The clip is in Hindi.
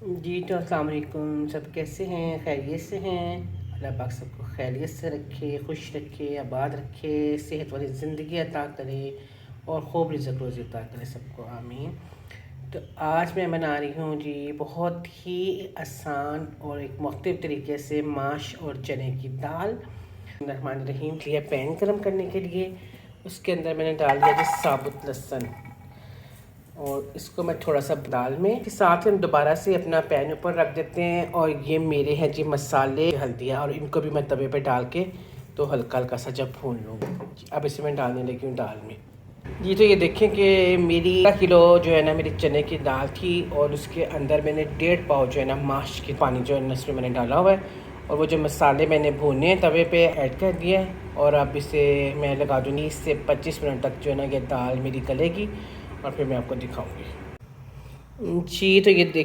जी तो अस्सलाम वालेकुम। सब कैसे हैं? खैरियत से हैं? अल्लाह पाक सबको खैरियत से रखे, खुश रखे, आबाद रखे, सेहत वाली ज़िंदगी अता करे और खूब रिज़्क़ रोज़ी अता करे सबको, आमीन। तो आज मैं बना रही हूँ जी बहुत ही आसान और एक मुख्तलिफ़ तरीके से माश और चने की दाल। रहमान रहीम लिया पैन गर्म करने के लिए, उसके अंदर मैंने डाल दिया जी साबुत लहसुन और इसको मैं थोड़ा सा दाल में के साथ हम दोबारा से अपना पैन ऊपर रख देते हैं। और ये मेरे हैं जी मसाले, हल्दियाँ, और इनको भी मैं तवे पे डाल के तो हल्का हल्का सा जब भून लूँगी। अब इसे मैं डालने लगी हूँ दाल में जी। तो ये देखें कि मेरी 1 किलो जो है ना मेरी चने की दाल थी और उसके अंदर मैंने 1.5 पाव जो है ना माश की पानी जो है ना इसमें मैंने डाला हुआ है और वो जो मसाले मैंने भूने तवे पे ऐड कर दिए हैं। और अब इसे मैं लगा दूँगी 20 से 25 मिनट तक जो है ना ये दाल मेरी गलेगी और फिर मैं आपको दिखाऊंगी जी। तो ये